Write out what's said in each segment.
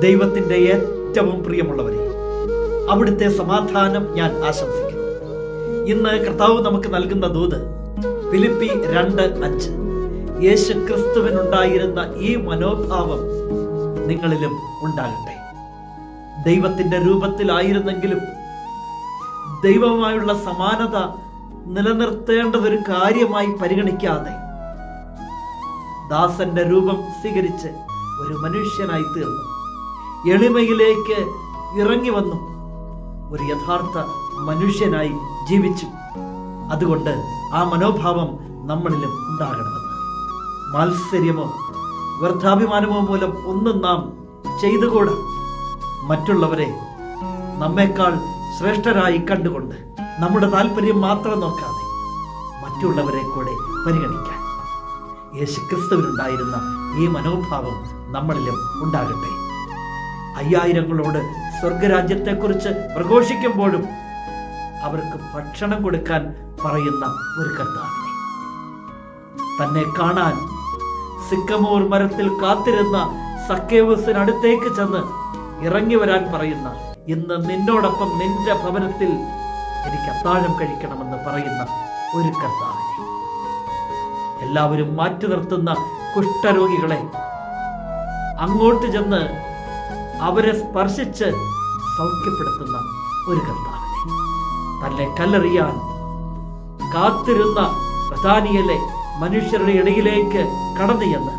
ദൈവത്തിൻ്റെ ഏറ്റവും പ്രിയമുള്ളവരെ, അവിടുത്തെ സമാധാനം ഞാൻ ആശംസിക്കുന്നു. ഇന്ന് കർത്താവ് നമുക്ക് നൽകുന്ന ദൂത് ഫിലിപ്പി 2:5. യേശു ക്രിസ്തുവിനുണ്ടായിരുന്ന ഈ മനോഭാവം നിങ്ങളിലും ഉണ്ടാകട്ടെ. ദൈവത്തിൻ്റെ രൂപത്തിലായിരുന്നെങ്കിലും ദൈവവുമായുള്ള സമാനത നിലനിർത്തേണ്ടതൊരു കാര്യമായി പരിഗണിക്കാതെ ദാസന്റെ രൂപം സ്വീകരിച്ച് ഒരു മനുഷ്യനായി തീർന്നു. എളിമയിലേക്ക് ഇറങ്ങി വന്നു ഒരു യഥാർത്ഥ മനുഷ്യനായി ജീവിച്ചു. അതുകൊണ്ട് ആ മനോഭാവം നമ്മളിലും ഉണ്ടാകണമെന്ന്. മാത്സര്യമോ വ്യർത്ഥാഭിമാനമോ മൂലം ഒന്നും നാം ചെയ്തുകൂടാ. മറ്റുള്ളവരെ നമ്മെക്കാൾ ശ്രേഷ്ഠരായി കണ്ടുകൊണ്ട് നമ്മുടെ താല്പര്യം മാത്രം നോക്കാതെ മറ്റുള്ളവരെ കൂടെ പരിഗണിക്കാൻ യേശുക്രിസ്തുവിനുണ്ടായിരുന്ന ഈ മനോഭാവം നമ്മളിലും ഉണ്ടാകട്ടെ. 5000ങ്ങളോട് സ്വർഗരാജ്യത്തെക്കുറിച്ച് പ്രഘോഷിക്കുമ്പോഴും അവർക്ക് ഭക്ഷണം കൊടുക്കാൻ പറയുന്ന ഒരു കർത്താവിനെ, തന്നെ കാണാൻ സിക്കമോർ മരത്തിൽ കാത്തിരുന്ന സക്കേവുസിനടുത്തേക്ക് ചെന്ന് ഇറങ്ങി വരാൻ പറയുന്ന, ഇന്ന് നിന്നോടൊപ്പം നിന്റെ ഭവനത്തിൽ എനിക്ക് അത്താഴം കഴിക്കണമെന്ന് പറയുന്ന ഒരു കർത്താവിനെ, എല്ലാവരും മാറ്റി നിർത്തുന്ന കുഷ്ഠരോഗികളെ അങ്ങോട്ട് ചെന്ന് അവരെ സ്പർശിച്ച് സൗഖ്യപ്പെടുത്തുന്ന ഒരു കർത്താവിനെ, തന്നെ കല്ലെറിയാൻ കാത്തിരുന്ന ബഥാനിയയിലെ മനുഷ്യരുടെ ഇടയിലേക്ക് കടന്നു ചെന്ന്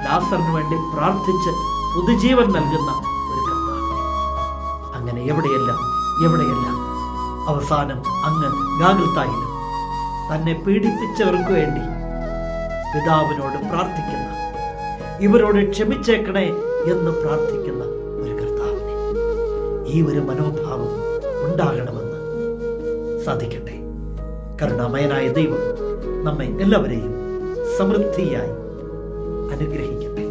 ലാസറിന് വേണ്ടി പ്രാർത്ഥിച്ച് പുതുജീവൻ നൽകുന്ന ഒരു കർത്താവിനെ, അങ്ങനെ എവിടെയെല്ലാം അവസാനം അങ്ങ് ഗാഗുൽത്തായിലും തന്നെ പീഡിപ്പിച്ചവർക്ക് വേണ്ടി പിതാവിനോട് പ്രാർത്ഥിക്കുന്ന, ഇവരോട് ക്ഷമിച്ചേക്കണേ എന്ന് പ്രാർത്ഥിക്കുന്ന ഒരു കർത്താവിനെ, ഈ ഒരു മനോഭാവം ഉണ്ടാകണമെന്ന് സാധിക്കട്ടെ. കരുണാമയനായ ദൈവം നമ്മെ എല്ലാവരെയും സമൃദ്ധിയായി അനുഗ്രഹിക്കട്ടെ.